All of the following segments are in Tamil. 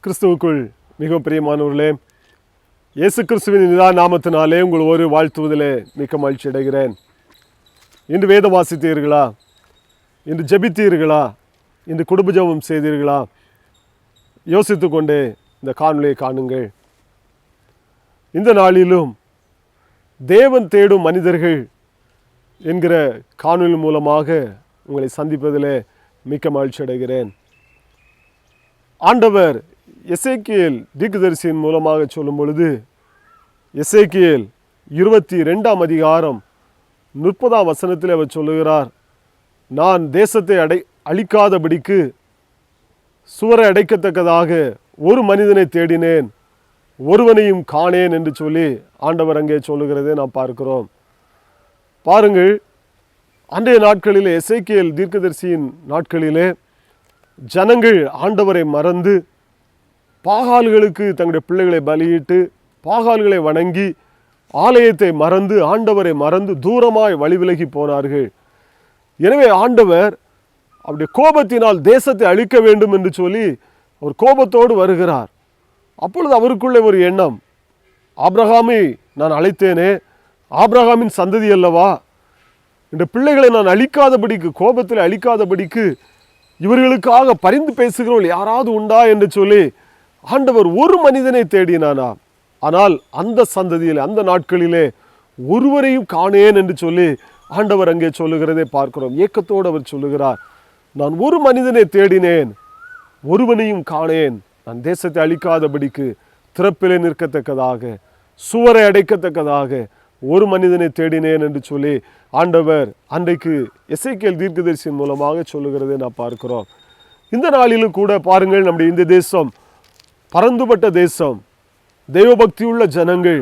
கிறிஸ்துவுக்குள் மிகவும் பிரியமானவர்களே, இயேசு கிறிஸ்துவின் நிதான நாமத்தினாலே உங்கள் ஒரு வாழ்த்துவதிலே மிக்க மகிழ்ச்சி அடைகிறேன். இன்று வேதம் வாசித்தீர்களா? இன்று ஜெபித்தீர்களா? இன்று குடும்ப ஜெபம் செய்தீர்களா? யோசித்து கொண்டே இந்த காணொளியை காணுங்கள். இந்த நாளிலும் தேவன் தேடும் மனிதர்கள் என்கிற காணொளி மூலமாக உங்களை சந்திப்பதிலே மிக்க மகிழ்ச்சி அடைகிறேன். ஆண்டவர் எசேக்கியேல் தீர்க்கதரிசியின் மூலமாக சொல்லும் பொழுது, எசேக்கியேல் 22ஆம் அதிகாரம் 30ஆம் வசனத்தில் அவர் சொல்லுகிறார், நான் தேசத்தை அழிக்காதபடிக்கு சுவரை அடைக்கத்தக்கதாக ஒரு மனிதனை தேடினேன், ஒருவனையும் காணேன் என்று சொல்லி ஆண்டவர் அங்கே சொல்லுகிறதை நாம் பார்க்கிறோம். பாருங்கள், அன்றைய நாட்களிலே, எசேக்கியேல் தீர்க்கதரிசியின் நாட்களிலே ஜனங்கள் ஆண்டவரை மறந்து பாகால்களுக்கு தங்களுடைய பிள்ளைகளை பலியிட்டு பாகால்களை வணங்கி ஆலயத்தை மறந்து ஆண்டவரை மறந்து தூரமாய் வழி விலகி போனார்கள். எனவே ஆண்டவர் அவருடைய கோபத்தினால் தேசத்தை அழிக்க வேண்டும் என்று சொல்லி அவர் கோபத்தோடு வருகிறார். அப்பொழுது அவருக்குள்ளே ஒரு எண்ணம், ஆபிரகாமை நான் அழைத்தேனே, ஆபிரகாமின் சந்ததி அல்லவா, இந்த பிள்ளைகளை நான் அழிக்காதபடிக்கு, கோபத்தில் அழிக்காதபடிக்கு இவர்களுக்காக பரிந்து பேசுகிறவர்கள் யாராவது உண்டா என்று சொல்லி ஆண்டவர் ஒரு மனிதனை தேடினானா. ஆனால் அந்த சந்ததியில், அந்த நாட்களிலே ஒருவரையும் காணேன் என்று சொல்லி ஆண்டவர் அங்கே சொல்லுகிறதை பார்க்கிறோம். ஏக்கத்தோடு அவர் சொல்லுகிறார், நான் ஒரு மனிதனை தேடினேன், ஒருவனையும் காணேன். நான் தேசத்தை அழிக்காதபடிக்கு திறப்பிலே நிற்கத்தக்கதாக, சுவரை அடைக்கத்தக்கதாக ஒரு மனிதனை தேடினேன் என்று சொல்லி ஆண்டவர் அன்றைக்கு எசேக்கியேல் தீர்க்கதரிசியின் மூலமாக சொல்லுகிறதை நாம் பார்க்கிறோம். இந்த நாளிலும் கூட பாருங்கள், நம்முடைய இந்த தேசம் பரந்துபட்ட தேசம், தெய்வபக்தியுள்ள ஜனங்கள்,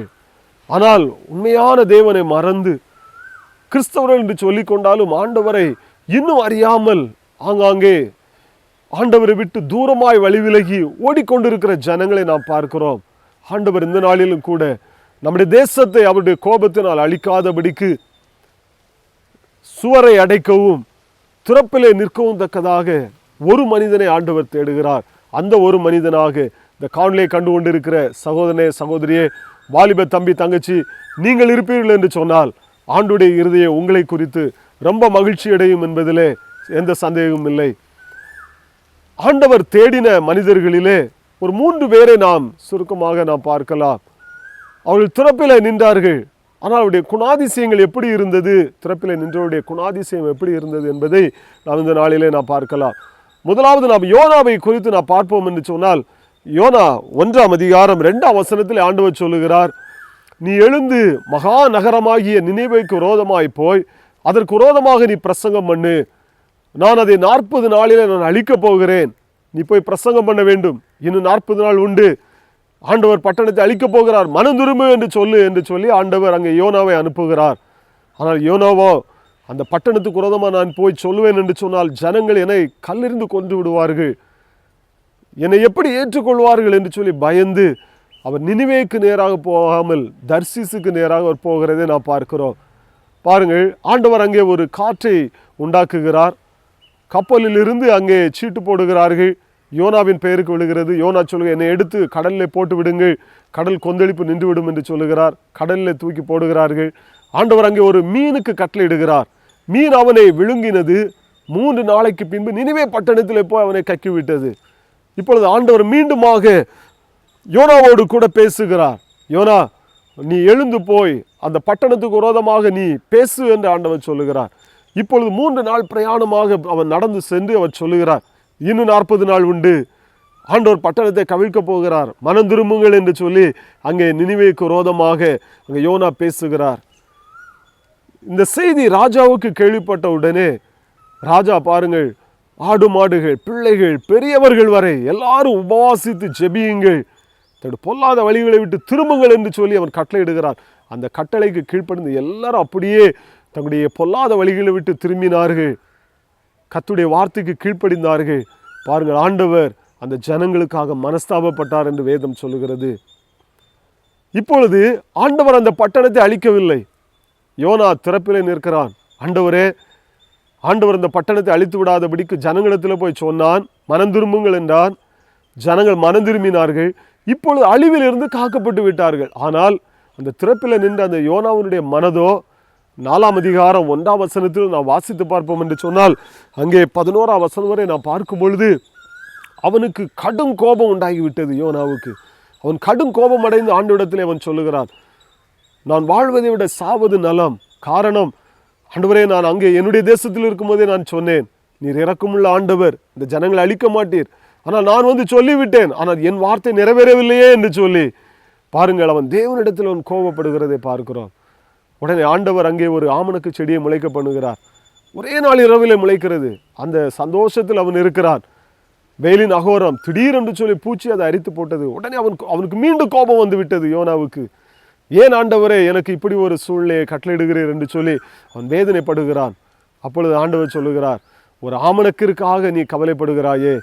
ஆனால் உண்மையான தேவனை மறந்து கிறிஸ்தவர்கள் என்று சொல்லிக் கொண்டாலும் ஆண்டவரை இன்னும் அறியாமல் ஆங்காங்கே ஆண்டவரை விட்டு தூரமாய் வழி விலகி ஓடிக்கொண்டிருக்கிற ஜனங்களை நாம் பார்க்கிறோம். ஆண்டவர் இந்த நாளிலும் கூட நம்முடைய தேசத்தை அவருடைய கோபத்தினால் அழிக்காதபடிக்கு சுவரை அடைக்கவும் திறப்பிலே நிற்கவும் தக்கதாக ஒரு மனிதனை ஆண்டவர் தேடுகிறார். அந்த ஒரு மனிதனாக இந்த காணொளியை கண்டு கொண்டிருக்கிற சகோதரனே, சகோதரியே, வாலிப தம்பி, தங்கச்சி, நீங்கள் இருப்பீர்கள் என்று சொன்னால் ஆண்டுடைய இருதயம் உங்களை குறித்து ரொம்ப மகிழ்ச்சி அடையும் என்பதிலே எந்த சந்தேகமும் இல்லை. ஆண்டவர் தேடின மனிதர்களிலே ஒரு 3 பேரை நாம் சுருக்கமாக நாம் பார்க்கலாம். அவர்கள் திறப்பிலே நின்றார்கள். ஆனால் அவருடைய குணாதிசயங்கள் எப்படி இருந்தது, திறப்பிலே நின்றவருடைய குணாதிசயம் எப்படி இருந்தது என்பதை நாம் இந்த நாளிலே நாம் பார்க்கலாம். முதலாவது நாம் யோனாவை குறித்து நாம் பார்ப்போம் என்று சொன்னால், யோனா 1ஆம் அதிகாரம் 2ஆம் வசனத்தில் ஆண்டவர் சொல்லுகிறார், நீ எழுந்து மகா நகரமாகிய நினிவேக்கு விரோதமாய் போய் அதற்கு விரோதமாக நீ பிரசங்கம் பண்ணு, நான் அதை 40 நாளிலே நான் அழிக்கப் போகிறேன், நீ போய் பிரசங்கம் பண்ண வேண்டும், இன்னும் 40 நாள் உண்டு, ஆண்டவர் பட்டணத்தை அழிக்கப் போகிறார், மனம் திரும்பு என்று சொல்லி ஆண்டவர் அங்கே யோனாவை அனுப்புகிறார். ஆனால் யோனாவோ, அந்த பட்டணத்துக்கு விரோதமாக நான் போய் சொல்லுவேன் என்று சொன்னால் ஜனங்கள் என்னை கல்லெறிந்து கொன்று விடுவார்கள், என்னை எப்படி ஏற்றுக்கொள்வார்கள் என்று சொல்லி பயந்து அவர் நினிவேக்கு நேராக போகாமல் தர்சீசுக்கு நேராக அவர் போகிறதை நாம் பார்க்கிறோம். பாருங்கள், ஆண்டவர் அங்கே ஒரு காற்றை உண்டாக்குகிறார். கப்பலில் இருந்து அங்கே சீட்டு போடுகிறார்கள். யோனாவின் பெயருக்கு விழுகிறது. யோனா சொல்லுங்க, என்னை எடுத்து கடலில் போட்டு விடுங்கள், கடல் கொந்தளிப்பு நின்றுவிடும் என்று சொல்லுகிறார். கடலில் தூக்கி போடுகிறார்கள். ஆண்டவர் அங்கே ஒரு மீனுக்கு கட்டளையிடுகிறார். மீன் அவனை விழுங்கினது. 3 நாளைக்கு பின்பு நினிவே பட்டணத்தில் போய் அவனை கக்கிவிட்டது. இப்பொழுது ஆண்டவர் மீண்டுமாக யோனாவோடு கூட பேசுகிறார். யோனா, நீ எழுந்து போய் அந்த பட்டணத்துக்கு விரோதமாக நீ பேசு என்று ஆண்டவர் சொல்லுகிறார். இப்பொழுது 3 நாள் பிரயாணமாக அவன் நடந்து சென்று அவர் சொல்லுகிறார், இன்னும் 40 நாள் உண்டு, ஆண்டவர் பட்டணத்தை கவிழ்க்கப் போகிறார், மனம் திரும்புங்கள் என்று சொல்லி அங்கே நினிவேக்கு விரோதமாக அங்கே யோனா பேசுகிறார். இந்த செய்தி ராஜாவுக்கு கேள்விப்பட்ட உடனே ராஜா பாருங்கள், ஆடு மாடுகள், பிள்ளைகள், பெரியவர்கள் வரை எல்லாரும் உபவாசித்து ஜெபியுங்கள், தன்னுடைய பொல்லாத வழிகளை விட்டு திரும்புங்கள் என்று சொல்லி அவன் கட்டளையிடுகிறார். அந்த கட்டளைக்கு கீழ்ப்படிந்து எல்லாரும் அப்படியே தங்களுடைய பொல்லாத வழிகளை விட்டு திரும்பினார்கள், கர்த்தருடைய வார்த்தைக்கு கீழ்ப்படிந்தார்கள். பாருங்கள், ஆண்டவர் அந்த ஜனங்களுக்காக மனஸ்தாபப்பட்டார் என்று வேதம் சொல்லுகிறது. இப்பொழுது ஆண்டவர் அந்த பட்டணத்தை அழிக்கவில்லை. யோனா திறப்பிலே நிற்கிறான். ஆண்டவர் அந்த பட்டணத்தை அழித்து விடாதபடிக்கு ஜனங்களிடத்தில் போய் சொன்னான், மனம் திரும்புங்கள் என்றான். ஜனங்கள் மனம் திரும்பினார்கள். இப்பொழுது அழிவிலிருந்து காக்கப்பட்டு விட்டார்கள். ஆனால் அந்த திறப்பில் நின்ற அந்த யோனாவினுடைய மனதோ 4ஆம் அதிகாரம் 1ஆம் வசனத்தில் நாம் வாசித்து பார்ப்போம் என்று சொன்னால், அங்கே 11ஆம் வசனம் வரை நாம் பார்க்கும் பொழுது அவனுக்கு கடும் கோபம் உண்டாகிவிட்டது. யோனாவுக்கு அவன் கடும் கோபம் அடைந்து ஆண்டவரிடத்தில் அவன் சொல்லுகிறான், நான் வாழ்வதை விட சாவது நலம். காரணம், ஆண்டவரே, நான் அங்கே என்னுடைய தேசத்தில் இருக்கும்போதே நான் சொன்னேன், நீர் இரக்கமுள்ள ஆண்டவர், இந்த ஜனங்களை அழிக்க மாட்டீர். ஆனால் நான் வந்து சொல்லிவிட்டேன், ஆனால் என் வார்த்தை நிறைவேறவில்லையே என்று சொல்லி பாருங்கள், அவன் தேவனிடத்தில் அவன் கோபப்படுகிறதை பார்க்கிறோம். உடனே ஆண்டவர் அங்கே ஒரு ஆமணக்கு செடியை முளைக்க பண்ணுகிறார். ஒரே நாள் இரவிலே முளைக்கிறது. அந்த சந்தோஷத்தில் அவன் இருக்கிறான். வெயிலின் அகோரம் திடீரென்று சொல்லி பூச்சி அதை அரித்து போட்டது. உடனே அவனுக்கு மீண்டும் கோபம் வந்து விட்டது யோனாவுக்கு. ஏன் ஆண்டவரே எனக்கு இப்படி ஒரு சூழ்நிலையை கட்டளையிடுகிறீர் என்று சொல்லி அவன் வேதனைப்படுகிறான். அப்பொழுது ஆண்டவர் சொல்லுகிறார், ஒரு ஆமணக்கிற்காக நீ கவலைப்படுகிறாயே,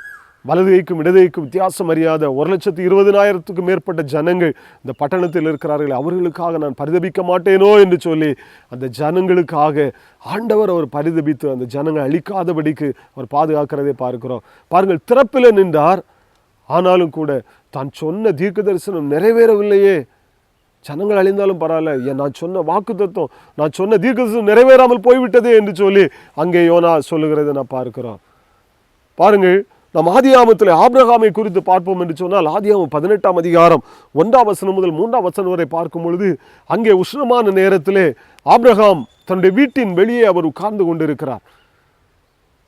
வலதுகைக்கும் இடதுகைக்கும் வித்தியாசம் அறியாத 1,20,000க்கும் மேற்பட்ட ஜனங்கள் இந்த பட்டணத்தில் இருக்கிறார்கள், அவர்களுக்காக நான் பரிதபிக்க மாட்டேனோ என்று சொல்லி அந்த ஜனங்களுக்காக ஆண்டவர் அவர் பரிதபித்து அந்த ஜனங்கள் அழிக்காதபடிக்கு அவர் பாதுகாக்கிறதை பார்க்கிறோம். பாருங்கள், திறப்பில் நின்றார். ஆனாலும் கூட தான் சொன்ன தீர்க்க தரிசனம் நிறைவேறவில்லையே, ஜனங்கள் அழிந்தாலும் பரவாயில்ல, நான் சொன்ன வாக்கு தத்துவம், நான் சொன்ன தீர்க்க தரிசனம் நிறைவேறாமல் போய்விட்டதே என்று சொல்லி அங்கே யோனா சொல்லுகிறதை நான் பார்க்கிறோம். பாருங்கள், நாம் ஆதியாகமத்தில் ஆபிரகாமை குறித்து பார்ப்போம் என்று சொன்னால், ஆதியாகமம் 18ஆம் அதிகாரம் 1ஆம் வசனம் முதல் 3ஆம் வசனம் வரை பார்க்கும் பொழுது அங்கே உஷ்ணமான நேரத்திலே ஆபிரகாம் தன்னுடைய வீட்டின் வெளியே அவர் உட்கார்ந்து கொண்டிருக்கிறார்.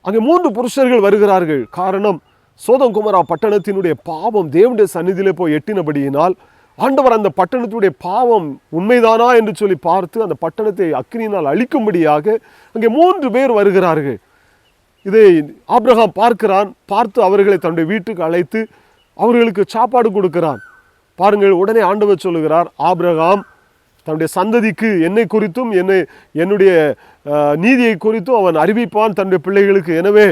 அங்கே 3 புருஷர்கள் வருகிறார்கள். காரணம், சோதம் குமரா பட்டணத்தினுடைய பாவம் தேவனுடைய சந்நிதியிலே போய் எட்டினபடியினால் ஆண்டவர் அந்த பட்டணத்துடைய பாவம் உண்மைதானா என்று சொல்லி பார்த்து அந்த பட்டணத்தை அக்கினியினால் அழிக்கும்படியாக அங்கே 3 பேர் வருகிறார்கள். இதை ஆபிரகாம் பார்க்கிறான். பார்த்து அவர்களை தன்னுடைய வீட்டுக்கு அழைத்து அவர்களுக்கு சாப்பாடு கொடுக்கிறான். பாருங்கள், உடனே ஆண்டவர் சொல்லுகிறார், ஆபிரகாம் தன்னுடைய சந்ததிக்கு என்னை குறித்தும் என்னுடைய நீதியை குறித்தும் அவன் அறிவிப்பான் தன்னுடைய பிள்ளைகளுக்கு. எனவே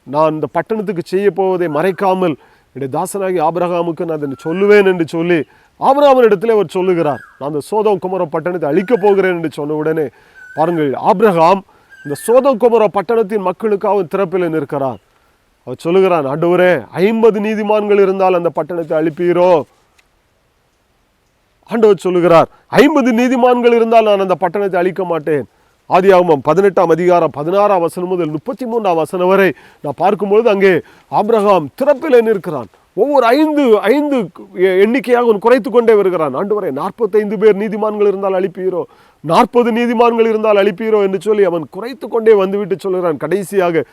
நான் இந்த பட்டணத்துக்கு செய்ய போவதை மறைக்காமல் என்னுடைய தாசனாகி ஆபிரகாமுக்கு நான் அதை சொல்லுவேன் என்று சொல்லி ஆபிரகாமினிடத்தில் அவர் சொல்லுகிறார், நான் அந்த சோதம் குமர பட்டணத்தை அழிக்கப் போகிறேன் என்று சொன்ன உடனே பாருங்கள், ஆபிரகாம் இந்த சோதம் குமர பட்டணத்தின் மக்களுக்காக திறப்பில் நிற்கிறார். அவர் சொல்லுகிறான், ஆண்டவரே, 50 நீதிமான்கள் இருந்தால் அந்த பட்டணத்தை அழிப்பீரோ? ஆண்டவர் சொல்லுகிறார், 50 நீதிமான்கள் இருந்தால் நான் அந்த பட்டணத்தை அழிக்க மாட்டேன். ஆதியாகமம் 18ஆம் அதிகாரம் 16ஆம் வசனம் முதல் 33ஆம் வசனம் வரை நான் பார்க்கும்பொழுது அங்கே ஆபிரகாம் திறப்பில் நிற்கிறான். ஒவ்வொரு 5 எண்ணிக்கையாக அவன் குறைத்து கொண்டே வருகிறான். ஆண்டவரே, 45 பேர் நீதிமான்கள் இருந்தால் அழிப்பீரோ, 40 நீதிமான்கள் இருந்தால் அழிப்பீரோ என்று சொல்லி அவன் குறைத்து கொண்டே வந்துவிட்டு சொல்கிறான். கடைசியாக,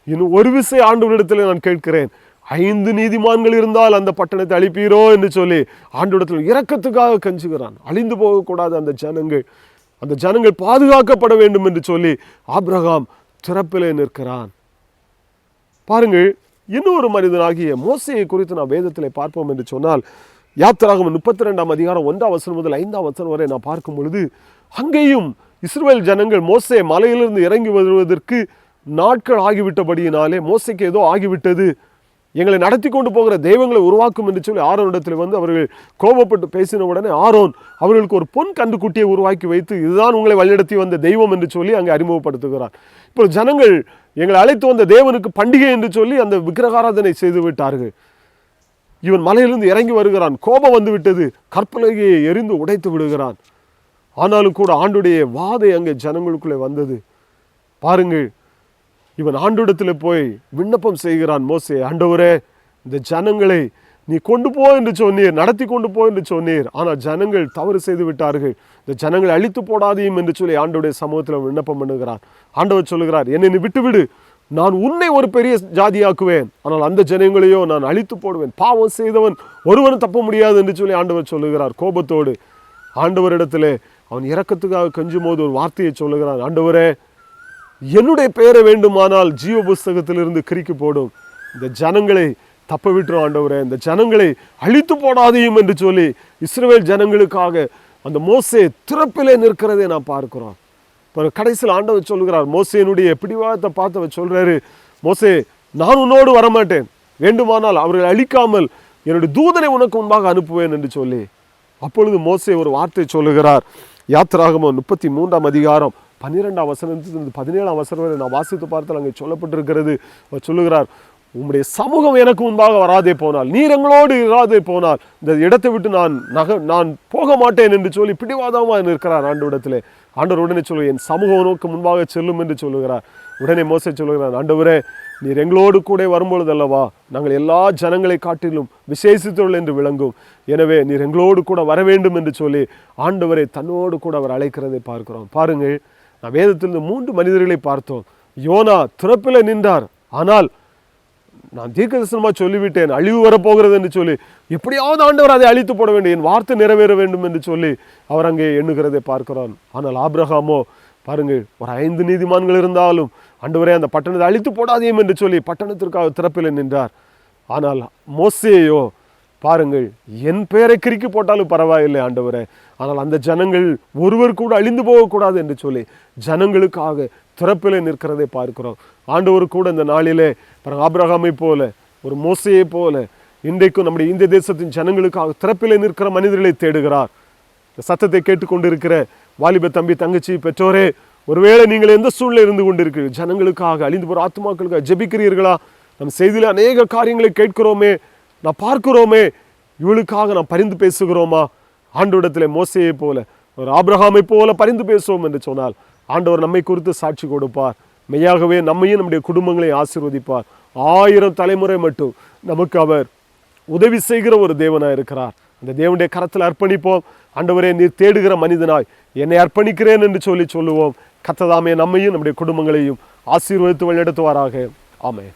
இன்னும் ஒரு விசை ஆண்டவரிடத்தில் நான் கேட்கிறேன், 5 நீதிமான்கள் இருந்தால் அந்த பட்டணத்தை அழிப்பீரோ என்று சொல்லி ஆண்டவரிடத்தில் இரக்கத்துக்காக கஞ்சுகிறான். அழிந்து போகக்கூடாது அந்த ஜனங்கள் பாதுகாக்கப்பட வேண்டும் என்று சொல்லி ஆபிரகாம் திறப்பிலே நிற்கிறான். பாருங்கள், இன்னொரு மனிதனாகிய மோசேயை குறித்து நாம் வேதத்தில் பார்ப்போம் என்று சொன்னால், யாத்திராகமம் 32ஆம் அதிகாரம் 1ஆம் வசனம் முதல் 5ஆம் வசனம் வரை நான் பார்க்கும் பொழுது அங்கேயும் இஸ்ரவேல் ஜனங்கள் மோசே மலையிலிருந்து இறங்கி வருவதற்கு நாட்கள் ஆகிவிட்டபடியினாலே மோசேக்கு ஏதோ ஆகிவிட்டது, எங்களை நடத்தி கொண்டு போகிற தெய்வங்களை உருவாக்கும் என்று சொல்லி ஆரோனிடத்தில் வந்து அவர்கள் கோபப்பட்டு பேசின உடனே ஆரோன் அவர்களுக்கு ஒரு பொன் கன்றுக்குட்டியை உருவாக்கி வைத்து, இதுதான் உங்களை வழிநடத்தி வந்த தெய்வம் என்று சொல்லி அங்கே அறிமுகப்படுத்துகிறார். இப்போ ஜனங்கள் எங்களை அழைத்து வந்த தேவனுக்கு பண்டிகை என்று சொல்லி அந்த விக்கிரகாராதனை செய்து விட்டார்கள். இவன் மலையிலிருந்து இறங்கி வருகிறான், கோபம் வந்து விட்டது, கற்பலகையை எரிந்து உடைத்து விடுகிறான். ஆனாலும் கூட ஆண்டுடைய வாதை அங்கே ஜனங்களுக்குள்ளே வந்தது. பாருங்கள், இவன் ஆண்டோடத்தில் போய் விண்ணப்பம் செய்கிறான். மோசே, ஆண்டவரே, இந்த ஜனங்களை நீ கொண்டு போ என்று சொன்னீர், நடத்தி கொண்டு போ என்று சொன்னீர், ஆனால் ஜனங்கள் தவறு செய்து விட்டார்கள், இந்த ஜனங்களை அழித்து போடாதையும் என்று சொல்லி ஆண்டோடைய சமூகத்தில் விண்ணப்பம் பண்ணுகிறான். ஆண்டவர் சொல்லுகிறார், என்னை நீ விட்டுவிடு, நான் உன்னை ஒரு பெரிய ஜாதியாக்குவேன், ஆனால் அந்த ஜனங்களையோ நான் அழித்து போடுவேன், பாவம் செய்தவன் ஒருவனும் தப்ப முடியாது என்று சொல்லி ஆண்டவர் சொல்லுகிறார். கோபத்தோடு ஆண்டவரிடத்திலே அவன் இரக்கத்துக்காக கெஞ்சும் போது ஒரு வார்த்தையை சொல்லுகிறான், ஆண்டவரே, என்னுடைய பெயரை வேண்டுமானால் ஜீவ புஸ்தகத்திலிருந்து கிறுக்கி போடும், இந்த ஜனங்களை தப்ப விட்டுரும் ஆண்டவரே, இந்த ஜனங்களை அழித்து போடாதையும் என்று சொல்லி இஸ்ரவேல் ஜனங்களுக்காக அந்த மோசே திறப்பிலே நிற்கிறதை நான் பார்க்கிறோம். கடைசியில் ஆண்டவர் சொல்லுகிறார், மோசேனுடைய பிடிவாதத்தை பார்த்து அவர் சொல்றாரு, மோசே, நான் உன்னோடு வரமாட்டேன், வேண்டுமானால் அவர்களை அழிக்காமல் என்னுடைய தூதனை உனக்கு முன்பாக அனுப்புவேன் என்று சொல்லி. அப்பொழுது மோசே ஒரு வார்த்தை சொல்லுகிறார். யாத்திராகமம் 33ஆம் அதிகாரம் 12ஆம் வசனத்திலிருந்து 17ஆம் வசனம் வரை நான் வாசித்து பார்த்தால் அங்கே சொல்லப்பட்டிருக்கிறது. அவர் சொல்லுகிறார், உம்முடைய சமூகம் எனக்கு முன்பாக வராதே போனால், நீர் எங்களோடு இராதே போனால் இந்த இடத்தை விட்டு நான் போக மாட்டேன் என்று சொல்லி பிடிவாதமாக நிற்கிறார் ஆண்டவரிடத்திலே. ஆண்டவர் உடனே சொல்லுவார், என் சமூகம் நோக்கு முன்பாக செல்லும் என்று சொல்லுகிறார். உடனே மோசே சொல்லுகிறார், ஆண்டவரே நீர் எங்களோடு கூட வரும்பொழுது அல்லவா நாங்கள் எல்லா ஜனங்களை காட்டிலும் விசேஷித்தவர்கள் என்று விளங்கும். எனவே நீர் எங்களோடு கூட வர வேண்டும் என்று சொல்லி ஆண்டவரை தன்னோடு கூட அவர் அழைக்கிறதை பார்க்கிறோம். பாருங்கள், நான் வேதத்திலிருந்து 3 மனிதர்களை பார்த்தோம். யோனா திறப்பில் நின்றார். ஆனால் நான் தீர்க்கதரிசனமாக சொல்லிவிட்டேன், அழிவு வரப்போகிறது என்று சொல்லி எப்படியாவது ஆண்டவர் அதை அழித்து போட வேண்டும், என் வார்த்தை நிறைவேற வேண்டும் என்று சொல்லி அவர் அங்கே எண்ணுகிறதை பார்க்கிறான். ஆனால் ஆபிரகாமோ பாருங்கள், ஒரு 5 நீதிமான்கள் இருந்தாலும் ஆண்டவரே அந்த பட்டணத்தை அழித்து போடாதேயும் என்று சொல்லி பட்டணத்திற்காக திறப்பில் நின்றார். ஆனால் மோசேயோ பாருங்கள், என் பெயரை கிறுக்கி போட்டாலும் பரவாயில்லை ஆண்டவரே, ஆனால் அந்த ஜனங்கள் ஒருவர் கூட அழிந்து போகக்கூடாது என்று சொல்லி ஜனங்களுக்காக திறப்பில் நிற்கிறதை பார்க்கிறோம். ஆண்டவர் கூட இந்த நாளிலே ஆபிரகாமை போல, ஒரு மோசையை போல இன்றைக்கும் நம்முடைய இந்திய தேசத்தின் ஜனங்களுக்காக திறப்பில் நிற்கிற மனிதர்களை தேடுகிறார். இந்த சத்தத்தை கேட்டுக்கொண்டிருக்கிற வாலிப தம்பி, தங்கச்சி, பெற்றோரே, ஒருவேளை நீங்கள் எந்த சூழ்நிலை இருந்து கொண்டிருக்கிறீர்கள், ஜனங்களுக்காக, அழிந்து போகிற ஆத்மாக்களுக்காக ஜெபிக்கிறீர்களா? நம் செய்தியில் அநேக காரியங்களை கேட்கிறோமே, நான் பார்க்கிறோமே, இவளுக்காக நாம் பரிந்து பேசுகிறோமா? ஆண்டவரிடத்தில் மோசையை போல, ஒரு ஆபிரகாமை போல பரிந்து பேசுவோம் என்று சொன்னால் ஆண்டவர் நம்மை குறித்து சாட்சி கொடுப்பார். மெய்யாகவே நம்மையும் நம்முடைய குடும்பங்களை ஆசீர்வதிப்பார். 1000 தலைமுறை மட்டும் நமக்கு அவர் உதவி செய்கிற ஒரு தேவனாய் இருக்கிறார். அந்த தேவனுடைய கரத்தில் அர்ப்பணிப்போம். ஆண்டவரே, நீர் தேடுகிற மனிதனாய் என்னை அர்ப்பணிக்கிறேன் என்று சொல்லுவோம். கர்த்தர் தாமே நம்மையும் நம்முடைய குடும்பங்களையும் ஆசீர்வதித்து வழிநடத்துவாராக. ஆமென்.